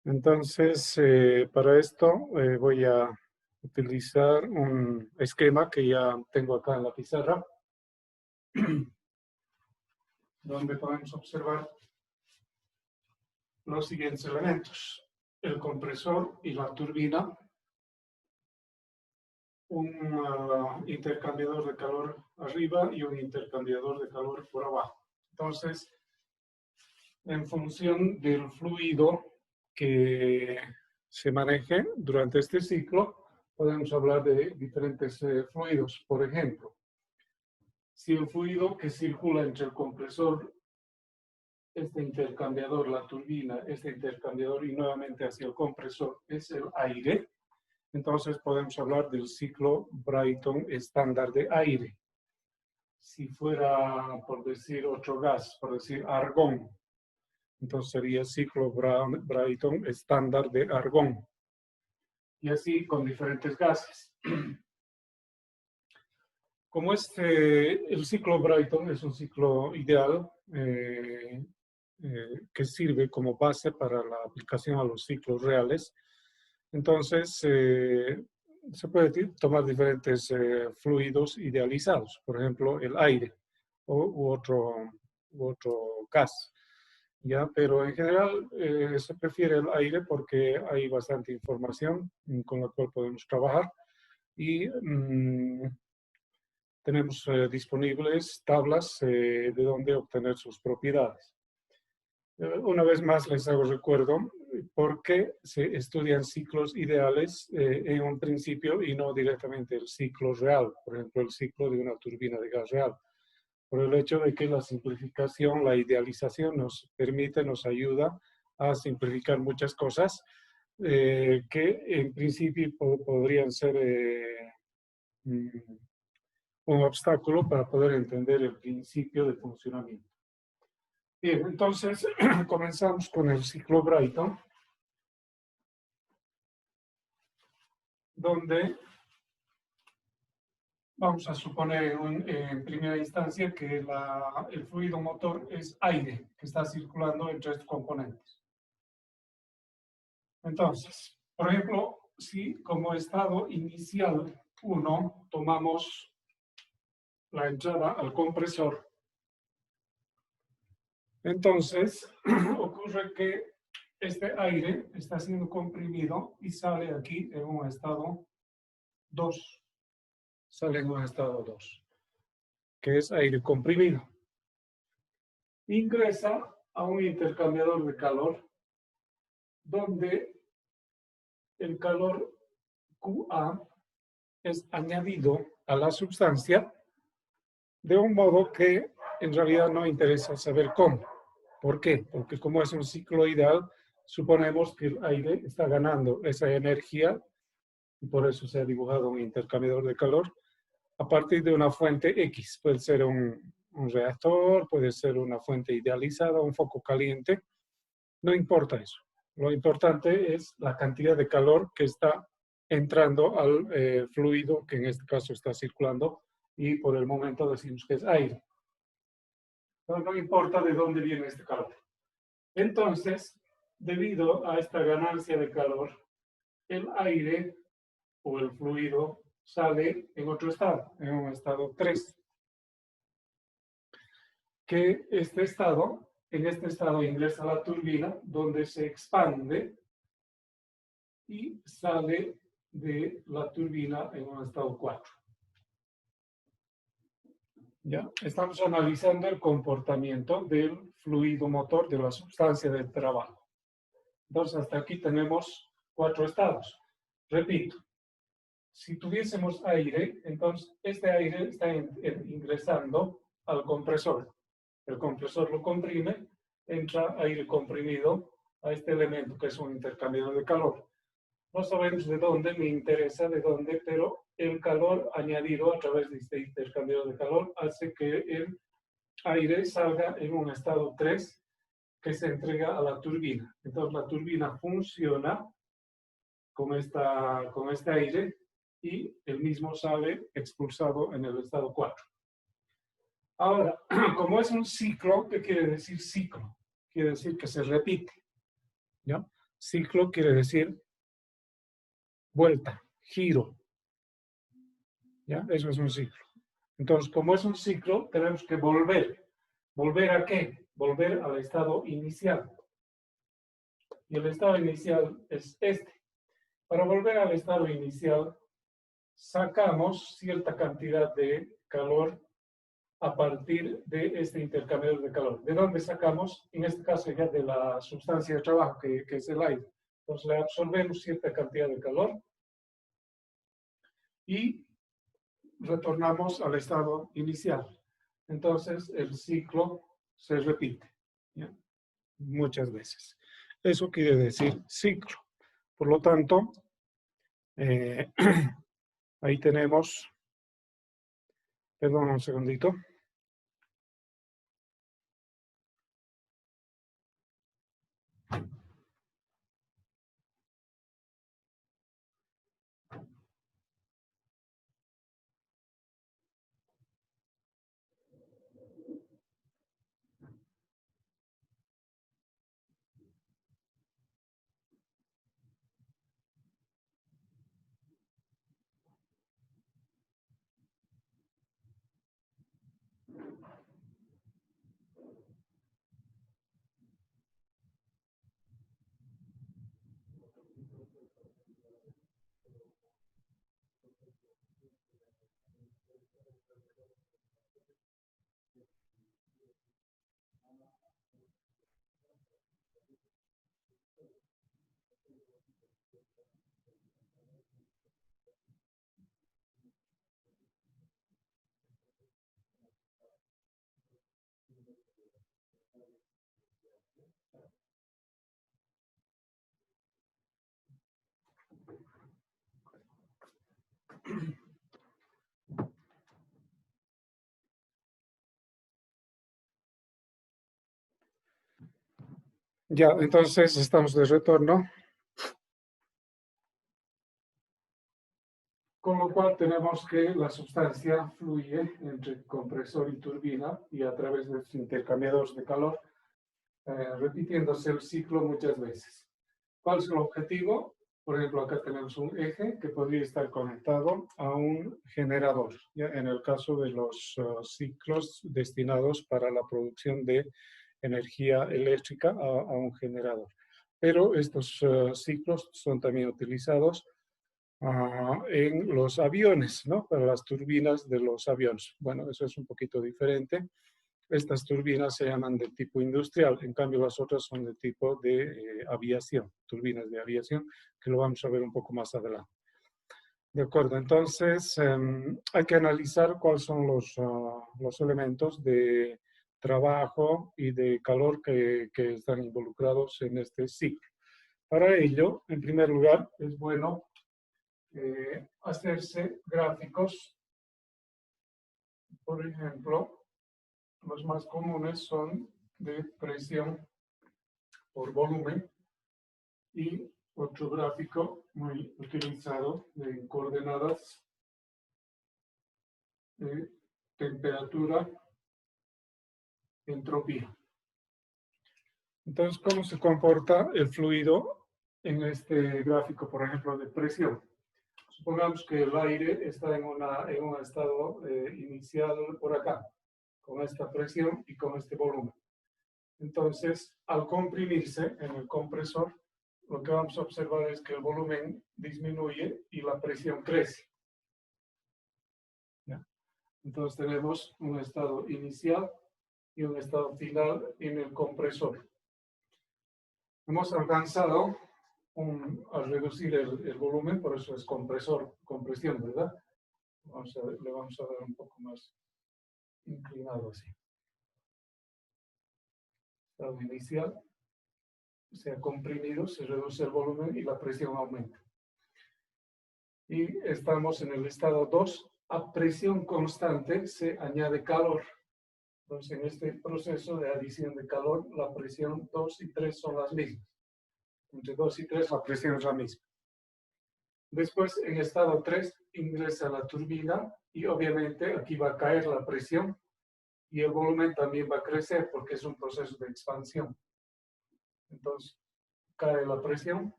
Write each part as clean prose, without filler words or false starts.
Entonces, para esto voy a utilizar un esquema que ya tengo acá en la pizarra, donde podemos observar los siguientes elementos: el compresor y la turbina, un intercambiador de calor arriba y un intercambiador de calor por abajo. Entonces, en función del fluido que se maneje durante este ciclo, podemos hablar de diferentes fluidos. Por ejemplo, si el fluido que circula entre el compresor, este intercambiador, la turbina, este intercambiador y nuevamente hacia el compresor es el aire, entonces podemos hablar del ciclo Brayton estándar de aire. Si fuera, por decir, otro gas, por decir argón, entonces sería ciclo Brayton estándar de argón. Y así con diferentes gases. Como el ciclo Brayton es un ciclo ideal que sirve como base para la aplicación a los ciclos reales, entonces se puede tomar diferentes fluidos idealizados, por ejemplo el aire u otro gas. ¿Ya? Pero en general se prefiere el aire porque hay bastante información con la cual podemos trabajar y tenemos disponibles tablas de donde obtener sus propiedades. Una vez más les hago recuerdo por qué se estudian ciclos ideales en un principio y no directamente el ciclo real, por ejemplo el ciclo de una turbina de gas real. Por el hecho de que la simplificación, la idealización nos permite, nos ayuda a simplificar muchas cosas que en principio podrían ser un obstáculo para poder entender el principio de funcionamiento. Bien, entonces comenzamos con el ciclo Brayton, donde vamos a suponer en primera instancia que el fluido motor es aire que está circulando entre estos componentes. Entonces, por ejemplo, si como estado inicial 1 tomamos la entrada al compresor, entonces ocurre que este aire está siendo comprimido y sale aquí en un estado 2. Sale en un estado 2, que es aire comprimido. Ingresa a un intercambiador de calor, donde el calor QA es añadido a la sustancia de un modo que en realidad no interesa saber cómo. ¿Por qué? Porque como es un ciclo ideal, suponemos que el aire está ganando esa energía y por eso se ha dibujado un intercambiador de calor a partir de una fuente X. Puede ser un reactor, puede ser una fuente idealizada, un foco caliente. No importa eso. Lo importante es la cantidad de calor que está entrando al fluido que en este caso está circulando y por el momento decimos que es aire. No importa de dónde viene este calor. Entonces, debido a esta ganancia de calor, el aire o el fluido sale en otro estado, en un estado 3. Que en este estado ingresa la turbina, donde se expande y sale de la turbina en un estado 4. ¿Ya? Estamos analizando el comportamiento del fluido motor, de la sustancia del trabajo. Entonces, hasta aquí tenemos 4 estados. Repito, si tuviésemos aire, entonces este aire está ingresando al compresor. El compresor lo comprime, entra aire comprimido a este elemento que es un intercambiador de calor. No sabemos de dónde, me interesa de dónde, pero el calor añadido a través de este intercambiador de calor hace que el aire salga en un estado 3 que se entrega a la turbina. Entonces la turbina funciona con este aire y el mismo sale expulsado en el estado 4. Ahora, como es un ciclo, ¿qué quiere decir ciclo? Quiere decir que se repite, ¿ya? Ciclo quiere decir vuelta, giro. ¿Ya? Eso es un ciclo. Entonces, como es un ciclo, tenemos que volver. ¿Volver a qué? Volver al estado inicial. Y el estado inicial es este. Para volver al estado inicial, sacamos cierta cantidad de calor a partir de este intercambiador de calor. ¿De dónde sacamos? En este caso ya de la sustancia de trabajo, que es el aire. Entonces le absorbemos cierta cantidad de calor y retornamos al estado inicial. Entonces el ciclo se repite, ¿ya? Muchas veces. Eso quiere decir ciclo. Por lo tanto, ahí tenemos, perdón un segundito. Ya, entonces estamos de retorno. Con lo cual tenemos que la sustancia fluye entre compresor y turbina y a través de los intercambiadores de calor, repitiéndose el ciclo muchas veces. ¿Cuál es el objetivo? Por ejemplo, acá tenemos un eje que podría estar conectado a un generador, ¿ya? En el caso de los ciclos destinados para la producción de energía eléctrica a un generador. Pero estos ciclos son también utilizados en los aviones, ¿no? Para las turbinas de los aviones. Bueno, eso es un poquito diferente. Estas turbinas se llaman de tipo industrial, en cambio las otras son de tipo de aviación, turbinas de aviación, que lo vamos a ver un poco más adelante. De acuerdo, entonces hay que analizar cuáles son los elementos de trabajo y de calor que están involucrados en este ciclo. Para ello, en primer lugar, es bueno hacerse gráficos. Por ejemplo, los más comunes son de presión por volumen y otro gráfico muy utilizado de coordenadas de temperatura, entropía. Entonces, ¿cómo se comporta el fluido en este gráfico, por ejemplo, de presión? Supongamos que el aire está en un estado inicial por acá, con esta presión y con este volumen. Entonces, al comprimirse en el compresor, lo que vamos a observar es que el volumen disminuye y la presión crece. ¿Ya? Entonces tenemos un estado inicial y un estado final en el compresor. Hemos alcanzado a reducir el volumen, por eso es compresor, compresión, ¿verdad? Le vamos a dar un poco más inclinado así. Estado inicial, se ha comprimido, se reduce el volumen y la presión aumenta. Y estamos en el estado 2, a presión constante se añade calor. Entonces, en este proceso de adición de calor, la presión 2 y 3 son las mismas. Entre 2 y 3 la presión es la misma. Después, en estado 3, ingresa la turbina y obviamente aquí va a caer la presión y el volumen también va a crecer porque es un proceso de expansión. Entonces, cae la presión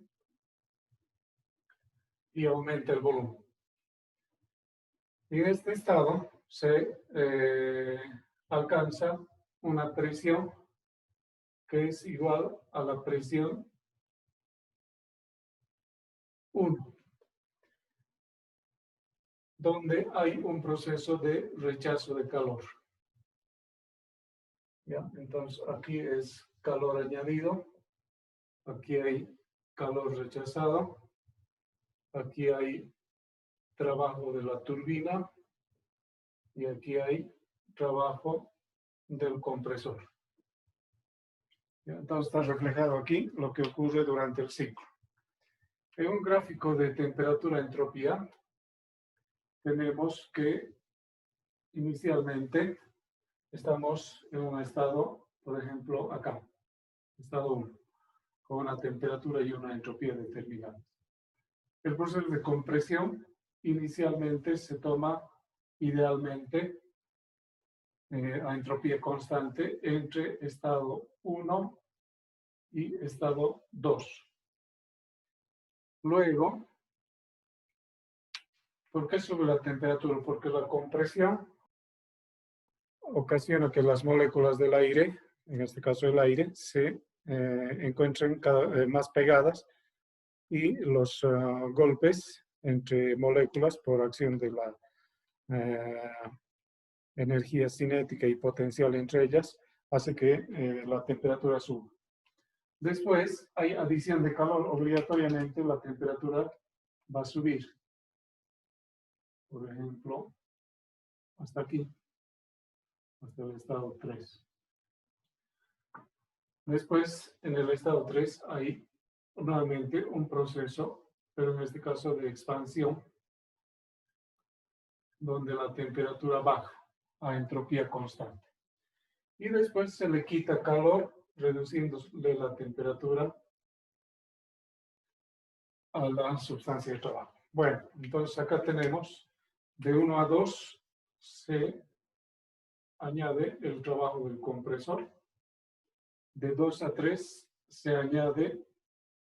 y aumenta el volumen. En este estado se alcanza una presión que es igual a la presión 1, donde hay un proceso de rechazo de calor. ¿Ya? Entonces aquí es calor añadido, aquí hay calor rechazado, aquí hay trabajo de la turbina y aquí hay trabajo del compresor. ¿Ya? Entonces está reflejado aquí lo que ocurre durante el ciclo. En un gráfico de temperatura-entropía tenemos que inicialmente estamos en un estado, por ejemplo, acá, estado 1, con una temperatura y una entropía determinadas. El proceso de compresión inicialmente se toma idealmente a entropía constante entre estado 1 y estado 2. Luego, ¿por qué sube la temperatura? Porque la compresión ocasiona que las moléculas del aire, en este caso el aire, se encuentren cada vez más pegadas y los golpes entre moléculas por acción de la energía cinética y potencial entre ellas hace que la temperatura suba. Después hay adición de calor, obligatoriamente la temperatura va a subir. Por ejemplo, hasta aquí, hasta el estado 3. Después, en el estado 3 hay nuevamente un proceso, pero en este caso de expansión, donde la temperatura baja a entropía constante. Y después se le quita calor, reduciéndole la temperatura a la sustancia de trabajo. Bueno, entonces acá tenemos de 1 a 2 se añade el trabajo del compresor. De 2 a 3 se añade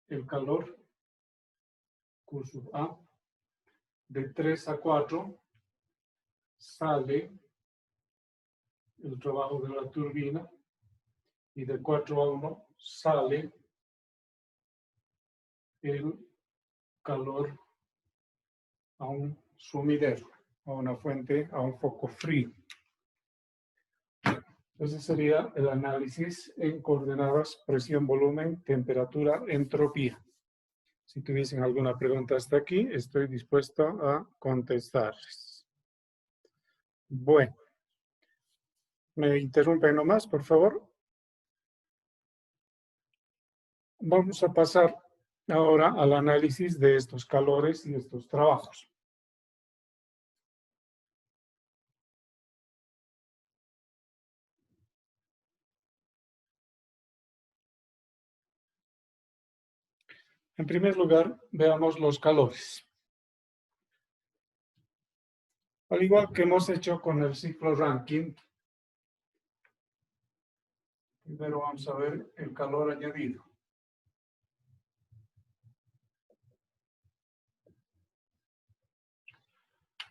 el calor Q sub A. De 3 a 4 sale el trabajo de la turbina. Y de 4 a 1 sale el calor a un sumidero, a una fuente, a un foco frío. Ese sería el análisis en coordenadas presión, volumen, temperatura, entropía. Si tuviesen alguna pregunta hasta aquí, estoy dispuesto a contestarles. Bueno, ¿me interrumpen nomás, por favor? Vamos a pasar ahora al análisis de estos calores y estos trabajos. En primer lugar, veamos los calores. Al igual que hemos hecho con el ciclo Rankine, primero vamos a ver el calor añadido.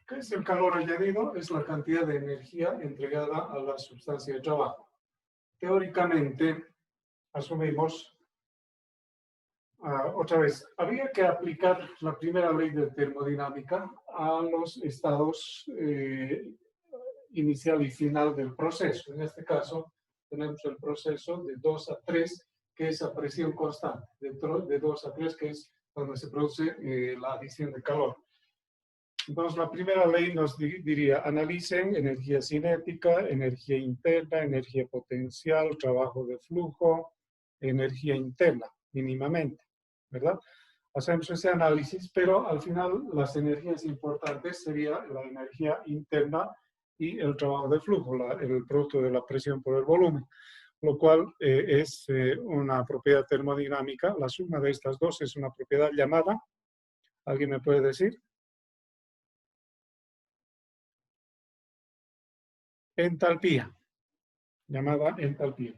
¿Qué es el calor añadido? Es la cantidad de energía entregada a la sustancia de trabajo. Teóricamente, asumimos, otra vez, había que aplicar la primera ley de termodinámica a los estados inicial y final del proceso. En este caso, tenemos el proceso de 2 a 3, que es a presión constante, de 2 a 3, que es donde se produce la adición de calor. Entonces, la primera ley nos diría, analicen energía cinética, energía interna, energía potencial, trabajo de flujo, energía interna, mínimamente, ¿verdad? Hacemos ese análisis, pero al final las energías importantes serían la energía interna y el trabajo de flujo, el producto de la presión por el volumen, lo cual es una propiedad termodinámica. La suma de estas dos es una propiedad llamada, ¿alguien me puede decir? Entalpía, llamada entalpía.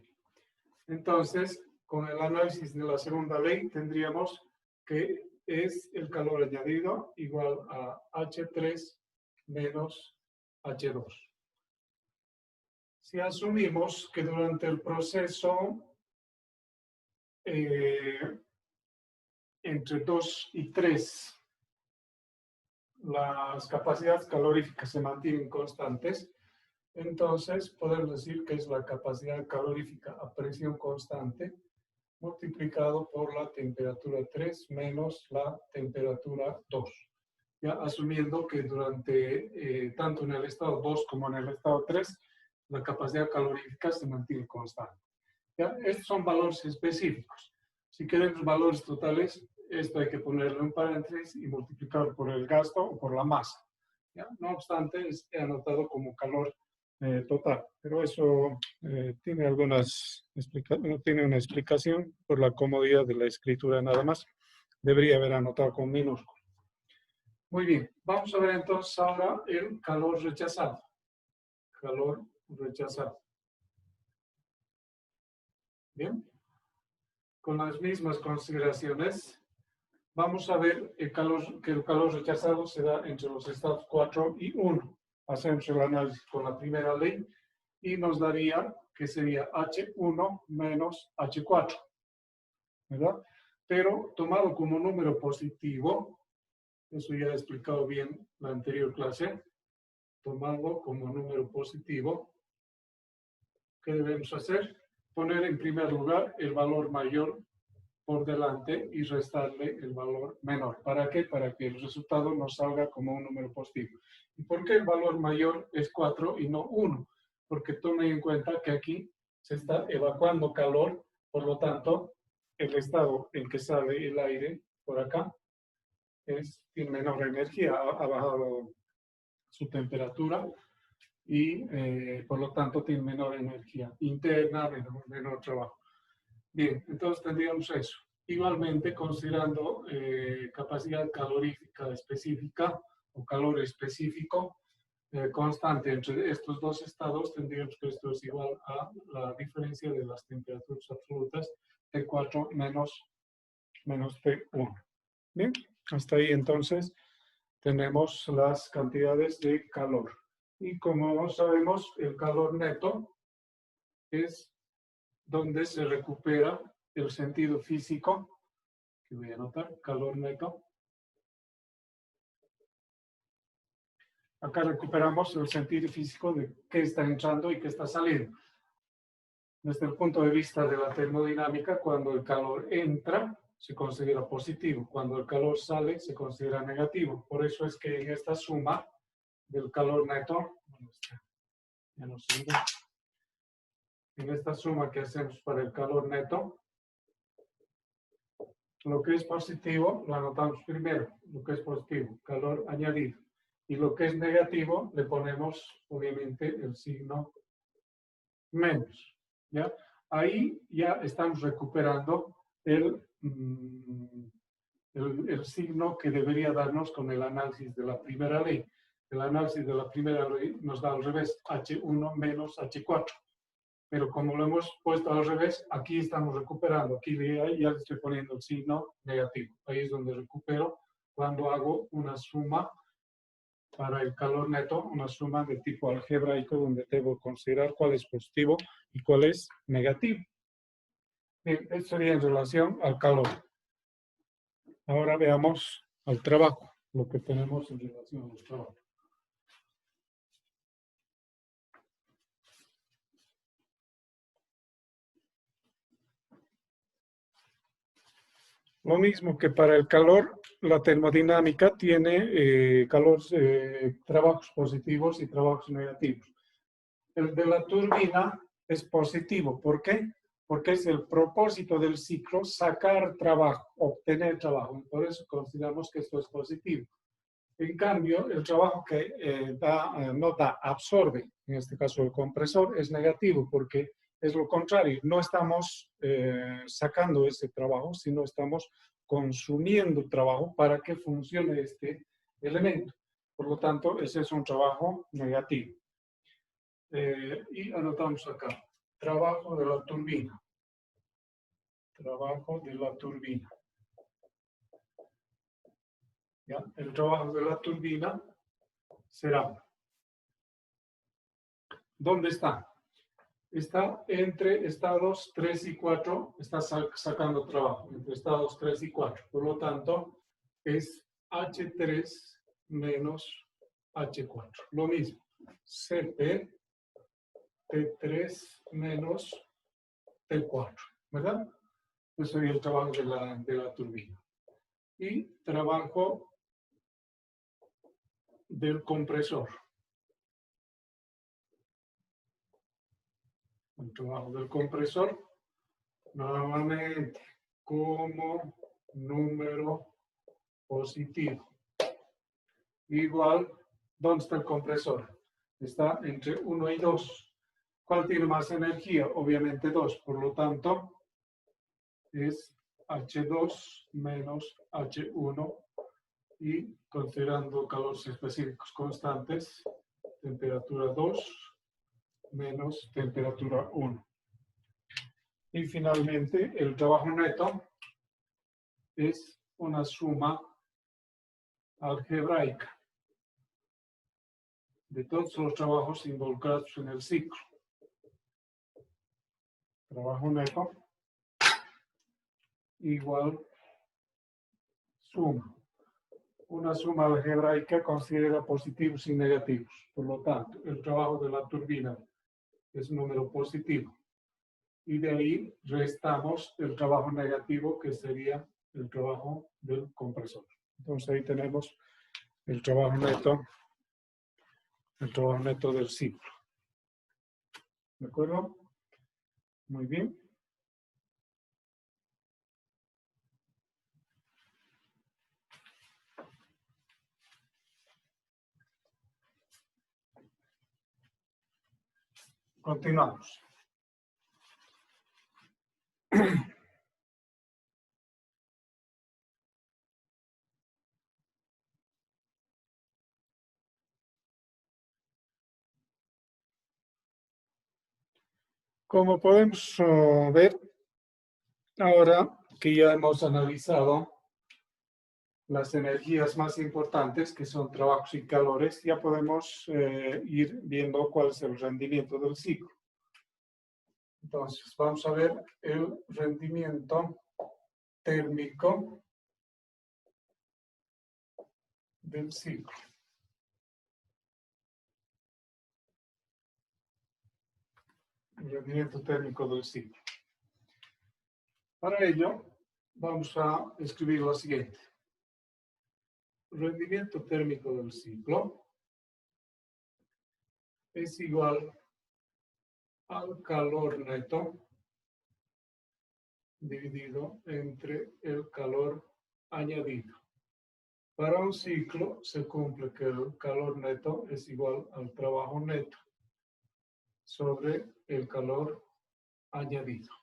Entonces, con el análisis de la segunda ley tendríamos que es el calor añadido igual a H3 menos H2. Si asumimos que durante el proceso entre 2 y 3 las capacidades caloríficas se mantienen constantes, entonces podemos decir que es la capacidad calorífica a presión constante multiplicado por la temperatura 3 menos la temperatura 2. Ya asumiendo que durante, tanto en el estado 2 como en el estado 3, la capacidad calorífica se mantiene constante. ¿Ya? Estos son valores específicos. Si queremos valores totales, esto hay que ponerlo en paréntesis y multiplicar por el gasto o por la masa. ¿Ya? No obstante, he anotado como calor total, pero eso tiene no tiene una explicación por la comodidad de la escritura nada más. Debería haber anotado con minúscula. Muy bien, vamos a ver entonces ahora el calor rechazado. Calor rechazado. Bien, con las mismas consideraciones, vamos a ver que el calor rechazado se da entre los estados 4 y 1. Hacemos el análisis con la primera ley y nos daría que sería H1 menos H4, ¿verdad? Pero tomado como número positivo, eso ya he explicado bien en la anterior clase, tomado como número positivo, ¿qué debemos hacer? Poner en primer lugar el valor mayor por delante y restarle el valor menor. ¿Para qué? Para que el resultado nos salga como un número positivo. ¿Y por qué el valor mayor es 4 y no 1? Porque tomen en cuenta que aquí se está evacuando calor, por lo tanto, el estado en que sale el aire por acá tiene menor energía, ha bajado su temperatura y por lo tanto tiene menor energía interna, menor trabajo. Bien, entonces tendríamos eso. Igualmente, considerando capacidad calorífica específica o calor específico constante entre estos dos estados, tendríamos que esto es igual a la diferencia de las temperaturas absolutas T4 menos T1. Bien, hasta ahí entonces tenemos las cantidades de calor. Y como sabemos, el calor neto es donde se recupera el sentido físico, que voy a anotar, calor neto. Acá recuperamos el sentido físico de qué está entrando y qué está saliendo. Desde el punto de vista de la termodinámica, cuando el calor entra, se considera positivo. Cuando el calor sale, se considera negativo. Por eso es que en esta suma del calor neto, ya no sirve. En esta suma que hacemos para el calor neto, lo que es positivo lo anotamos primero, lo que es positivo, calor añadido. Y lo que es negativo le ponemos obviamente el signo menos. ¿Ya? Ahí ya estamos recuperando el signo que debería darnos con el análisis de la primera ley. El análisis de la primera ley nos da al revés, H1 menos H4. Pero como lo hemos puesto al revés, aquí estamos recuperando. Aquí ya le estoy poniendo el signo negativo. Ahí es donde recupero cuando hago una suma para el calor neto, una suma de tipo algebraico donde debo considerar cuál es positivo y cuál es negativo. Bien, esto sería en relación al calor. Ahora veamos al trabajo, lo que tenemos en relación a los trabajos. Lo mismo que para el calor, la termodinámica tiene trabajos positivos y trabajos negativos. El de la turbina es positivo. ¿Por qué? Porque es el propósito del ciclo sacar trabajo, obtener trabajo. Por eso consideramos que esto es positivo. En cambio, el trabajo que absorbe, en este caso el compresor, es negativo porque es lo contrario. No estamos sacando ese trabajo, sino estamos consumiendo trabajo para que funcione este elemento. Por lo tanto, ese es un trabajo negativo. Y anotamos acá, trabajo de la turbina. Trabajo de la turbina. ¿Ya? El trabajo de la turbina será. ¿Dónde está? Está entre estados 3 y 4, está sacando trabajo, entre estados 3 y 4. Por lo tanto, es H3 menos H4. Lo mismo, CP, T3 menos T4, ¿verdad? Eso sería el trabajo de la turbina. Y trabajo del compresor. El trabajo del compresor, nuevamente, como número positivo. Igual, ¿dónde está el compresor? Está entre 1 y 2. ¿Cuál tiene más energía? Obviamente 2. Por lo tanto, es H2 menos H1. Y considerando calores específicos constantes, temperatura 2 menos temperatura 1. Y finalmente, el trabajo neto es una suma algebraica de todos los trabajos involucrados en el ciclo. Trabajo neto igual suma. Una suma algebraica considera positivos y negativos. Por lo tanto, el trabajo de la turbina es un número positivo. Y de ahí restamos el trabajo negativo, que sería el trabajo del compresor. Entonces ahí tenemos el trabajo neto del ciclo. ¿De acuerdo? Muy bien. Continuamos. Como podemos ver, ahora que ya hemos analizado las energías más importantes, que son trabajos y calores, ya podemos ir viendo cuál es el rendimiento del ciclo. Entonces, vamos a ver el rendimiento térmico del ciclo. El rendimiento térmico del ciclo. Para ello, vamos a escribir lo siguiente. Rendimiento térmico del ciclo es igual al calor neto dividido entre el calor añadido. Para un ciclo se cumple que el calor neto es igual al trabajo neto sobre el calor añadido,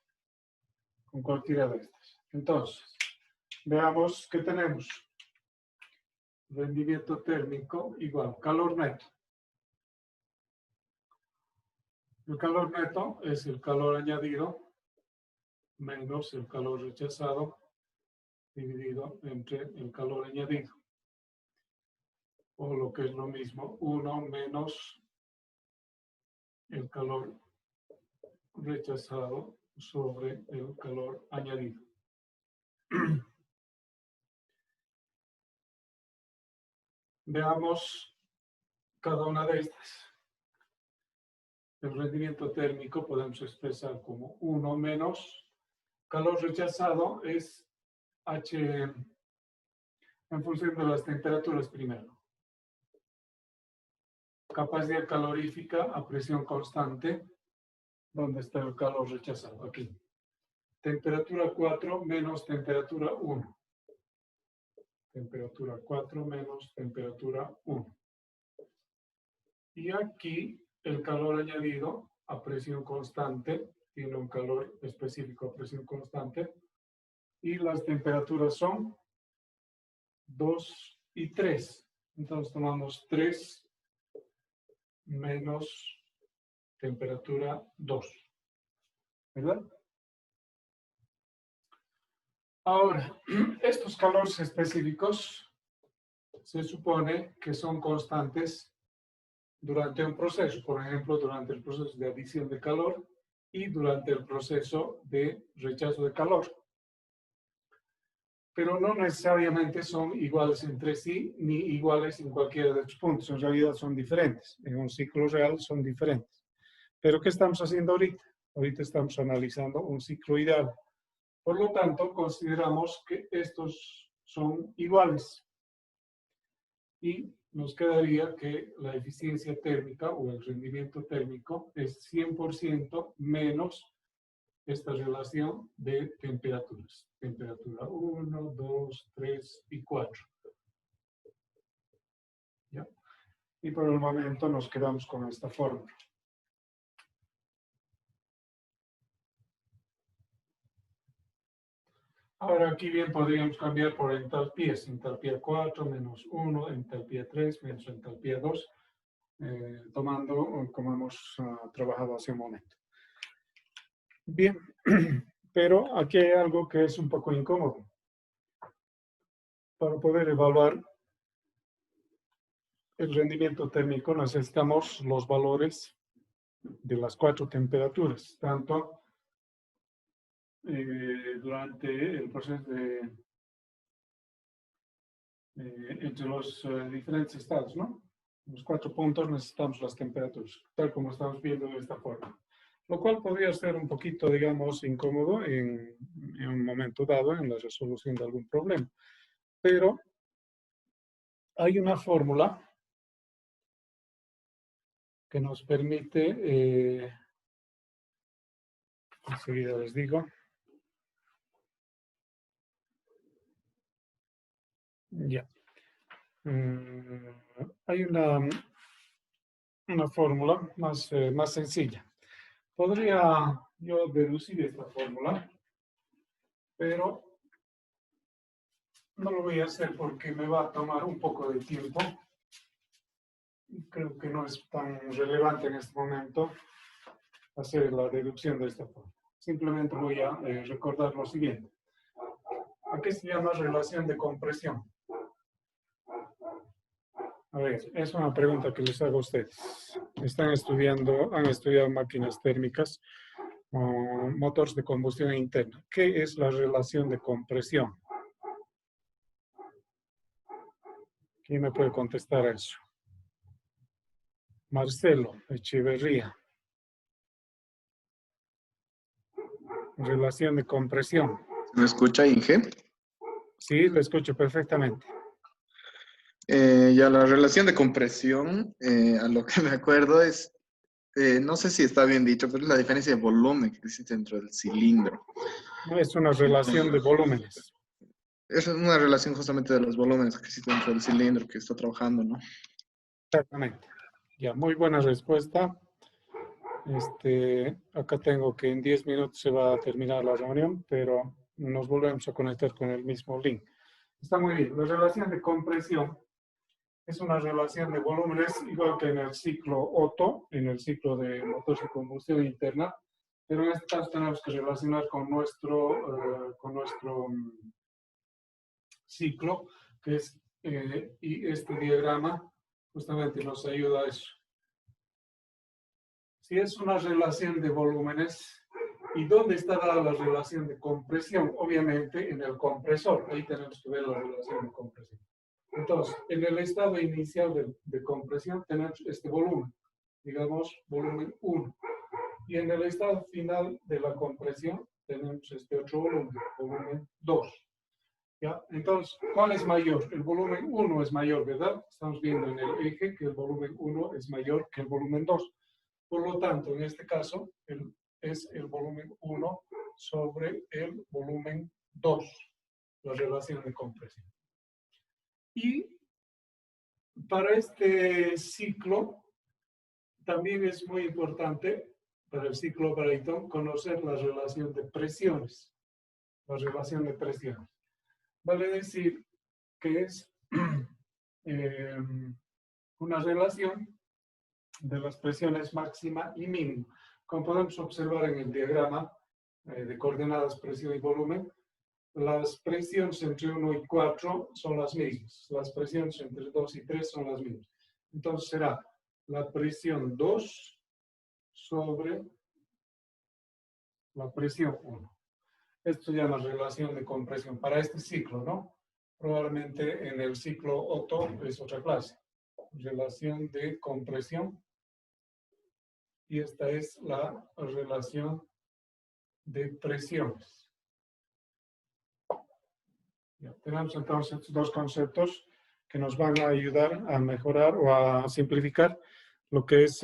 con cualquiera de estas. Entonces, veamos qué tenemos. Rendimiento térmico igual calor neto. El calor neto es el calor añadido menos el calor rechazado dividido entre el calor añadido. O lo que es lo mismo, 1 menos el calor rechazado sobre el calor añadido. Veamos cada una de estas. El rendimiento térmico podemos expresar como 1 menos calor rechazado es H en función de las temperaturas primero. Capacidad calorífica a presión constante. ¿Dónde está el calor rechazado? Aquí. Temperatura 4 menos temperatura 1. Temperatura 4 menos temperatura 1. Y aquí el calor añadido a presión constante, tiene un calor específico a presión constante, y las temperaturas son 2 y 3. Entonces tomamos 3 menos temperatura 2. ¿Verdad? Ahora, estos calores específicos se supone que son constantes durante un proceso, por ejemplo, durante el proceso de adición de calor y durante el proceso de rechazo de calor. Pero no necesariamente son iguales entre sí, ni iguales en cualquiera de estos puntos. En realidad son diferentes. En un ciclo real son diferentes. Pero ¿qué estamos haciendo ahorita? Ahorita estamos analizando un ciclo ideal. Por lo tanto, consideramos que estos son iguales. Y nos quedaría que la eficiencia térmica o el rendimiento térmico es 100% menos esta relación de temperaturas. Temperatura 1, 2, 3 y 4. ¿Ya? Y por el momento nos quedamos con esta fórmula. Ahora aquí bien podríamos cambiar por entalpías. Entalpía 4 menos 1, entalpía 3 menos entalpía 2, tomando como hemos trabajado hace un momento. Bien, pero aquí hay algo que es un poco incómodo. Para poder evaluar el rendimiento térmico necesitamos los valores de las 4 temperaturas, tanto durante el proceso entre los diferentes estados, ¿no? En los 4 puntos necesitamos las temperaturas, tal como estamos viendo de esta forma. Lo cual podría ser un poquito, digamos, incómodo en un momento dado en la resolución de algún problema. Pero hay una fórmula que nos permite, enseguida les digo, ya. Hay una fórmula más sencilla. Podría yo deducir esta fórmula, pero no lo voy a hacer porque me va a tomar un poco de tiempo. Creo que no es tan relevante en este momento hacer la deducción de esta forma. Simplemente voy a recordar lo siguiente. ¿A qué se llama relación de compresión? A ver, es una pregunta que les hago a ustedes. Han estudiado máquinas térmicas o motores de combustión interna. ¿Qué es la relación de compresión? ¿Quién me puede contestar a eso? Marcelo Echeverría. Relación de compresión. ¿Me escucha, Inge? Sí, lo escucho perfectamente. Ya la relación de compresión, a lo que me acuerdo es, no sé si está bien dicho, pero es la diferencia de volumen que existe dentro del cilindro. No es una relación de volúmenes. Es una relación justamente de los volúmenes que existen dentro del cilindro que está trabajando, ¿no? Exactamente. Ya, muy buena respuesta. Acá tengo que en 10 minutos se va a terminar la reunión, pero nos volvemos a conectar con el mismo link. Está muy bien. La relación de compresión es una relación de volúmenes, igual que en el ciclo Otto, en el ciclo de motores de combustión interna, pero en este caso tenemos que relacionar con nuestro ciclo, que es, y este diagrama justamente nos ayuda a eso. Si es una relación de volúmenes, ¿y dónde está dada la relación de compresión? Obviamente en el compresor, ahí tenemos que ver la relación de compresión. Entonces, en el estado inicial de compresión tenemos este volumen, digamos volumen 1. Y en el estado final de la compresión tenemos este otro volumen, volumen 2. ¿Ya? Entonces, ¿cuál es mayor? El volumen 1 es mayor, ¿verdad? Estamos viendo en el eje que el volumen 1 es mayor que el volumen 2. Por lo tanto, en este caso, es el volumen 1 sobre el volumen 2, la relación de compresión. Y para este ciclo, también es muy importante, para el ciclo Brayton, conocer la relación de presiones. La relación de presiones. Vale decir que es una relación de las presiones máxima y mínima. Como podemos observar en el diagrama de coordenadas, presión y volumen, las presiones entre 1 y 4 son las mismas. Las presiones entre 2 y 3 son las mismas. Entonces será la presión 2 sobre la presión 1. Esto se llama relación de compresión para este ciclo, ¿no? Probablemente en el ciclo Otto es otra clase. Relación de compresión. Y esta es la relación de presiones. Ya, tenemos entonces estos dos conceptos que nos van a ayudar a mejorar o a simplificar lo que es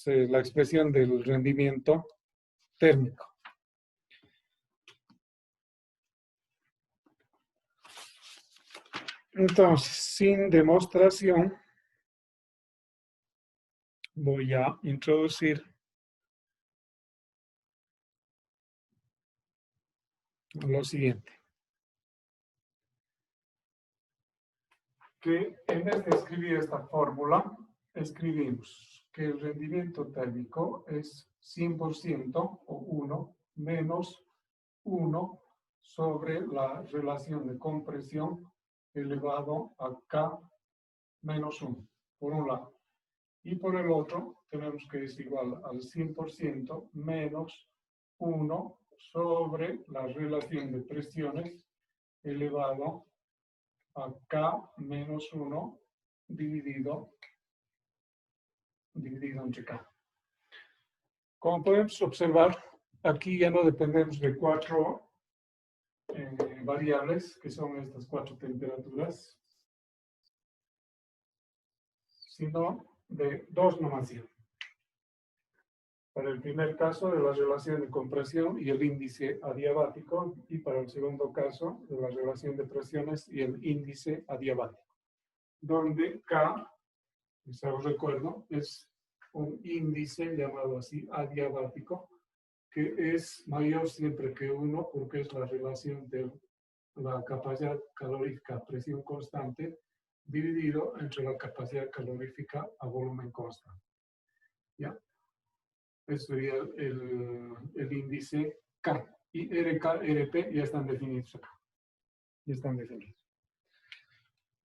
la expresión del rendimiento térmico. Entonces, sin demostración, voy a introducir lo siguiente. Que en vez de escribir esta fórmula, escribimos que el rendimiento térmico es 100% o 1 menos 1 sobre la relación de compresión elevado a K menos 1, por un lado. Y por el otro, tenemos que es igual al 100% menos 1 sobre la relación de presiones elevado a K menos 1 dividido entre K. Como podemos observar, aquí ya no dependemos de 4 variables, que son estas 4 temperaturas, sino de 2 nomás. Para el primer caso de la relación de compresión y el índice adiabático, y para el segundo caso de la relación de presiones y el índice adiabático, donde K, si os recuerdo, es un índice llamado así adiabático, que es mayor siempre que 1 porque es la relación de la capacidad calorífica a presión constante dividido entre la capacidad calorífica a volumen constante. ¿Ya? Eso sería el índice K. Y RK, RP ya están definidos acá. Ya están definidos.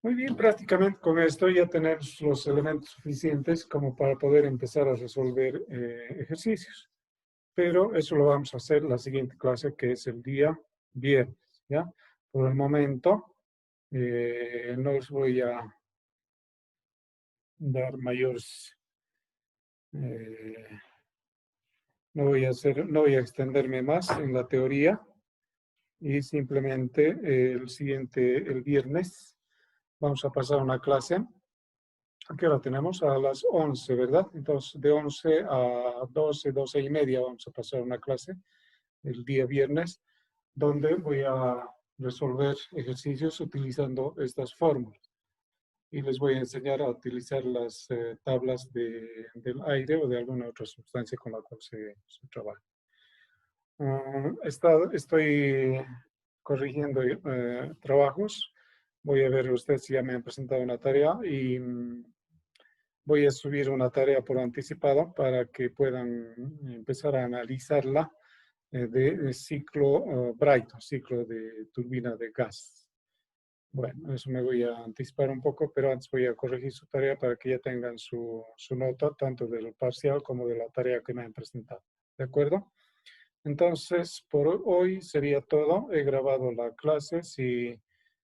Muy bien, prácticamente con esto ya tenemos los elementos suficientes como para poder empezar a resolver ejercicios. Pero eso lo vamos a hacer la siguiente clase, que es el día viernes. ¿Ya? Por el momento, no les voy a dar mayores... no voy a extenderme más en la teoría y simplemente el viernes, vamos a pasar una clase. ¿A qué hora tenemos? A las 11, ¿verdad? Entonces, de 11 a 12, 12 y media vamos a pasar una clase el día viernes, donde voy a resolver ejercicios utilizando estas fórmulas. Y les voy a enseñar a utilizar las tablas del aire o de alguna otra sustancia con la cual se trabaja. Estoy corrigiendo trabajos. Voy a ver ustedes si ya me han presentado una tarea y voy a subir una tarea por anticipado para que puedan empezar a analizarla de ciclo Bright, ciclo de turbina de gas. Bueno, eso me voy a anticipar un poco, pero antes voy a corregir su tarea para que ya tengan su nota, tanto del parcial como de la tarea que me han presentado. ¿De acuerdo? Entonces, por hoy sería todo. He grabado la clase. Si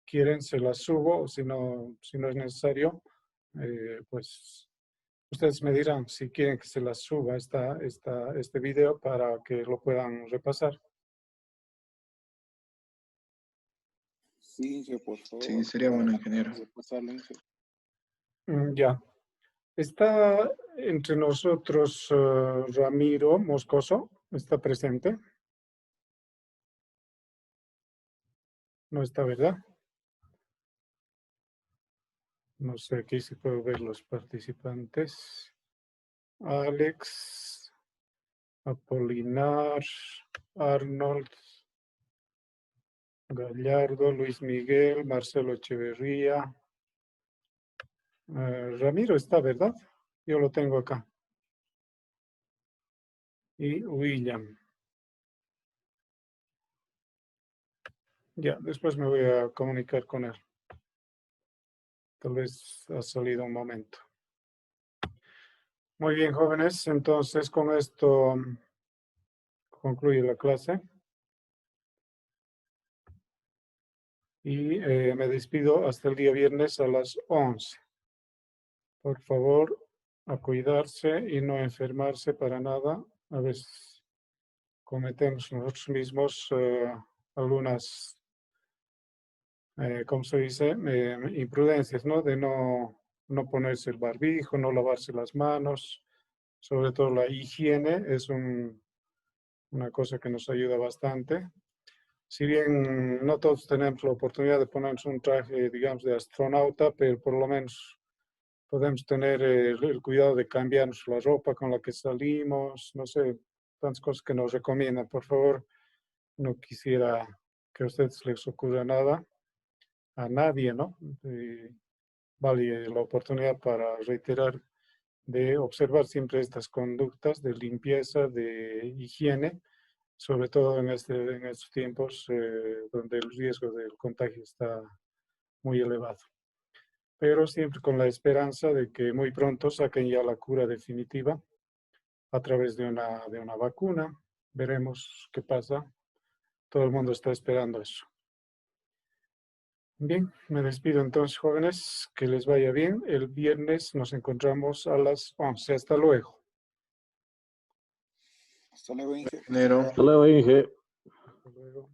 quieren, se la subo, o si no es necesario, pues ustedes me dirán si quieren que se la suba este video para que lo puedan repasar. Sí, por favor. Sí, sería bueno, ingeniero. Ya. Está entre nosotros Ramiro Moscoso. ¿Está presente? No está, ¿verdad? No sé aquí si puedo ver los participantes. Alex, Apolinar, Arnold, Gallardo, Luis Miguel, Marcelo Echeverría. Ramiro está, ¿verdad? Yo lo tengo acá. Y William. Ya, después me voy a comunicar con él. Tal vez ha salido un momento. Muy bien, jóvenes. Entonces, con esto concluye la clase. Y me despido hasta el día viernes a las 11. Por favor, a cuidarse y no enfermarse para nada. A veces cometemos nosotros mismos algunas, ¿cómo se dice? Imprudencias, ¿no? De no ponerse el barbijo, no lavarse las manos. Sobre todo la higiene es una cosa que nos ayuda bastante. Si bien no todos tenemos la oportunidad de ponernos un traje, digamos, de astronauta, pero por lo menos podemos tener el cuidado de cambiarnos la ropa con la que salimos, no sé, tantas cosas que nos recomiendan. Por favor, no quisiera que a ustedes les ocurra nada, a nadie, ¿no? Vale la oportunidad para reiterar de observar siempre estas conductas de limpieza, de higiene, sobre todo en estos tiempos donde el riesgo del contagio está muy elevado. Pero siempre con la esperanza de que muy pronto saquen ya la cura definitiva a través de una vacuna. Veremos qué pasa. Todo el mundo está esperando eso. Bien, me despido entonces, jóvenes. Que les vaya bien. El viernes nos encontramos a las 11. Hasta luego. Hasta luego, Inge. Enero. Hasta luego, Inge. Hasta luego.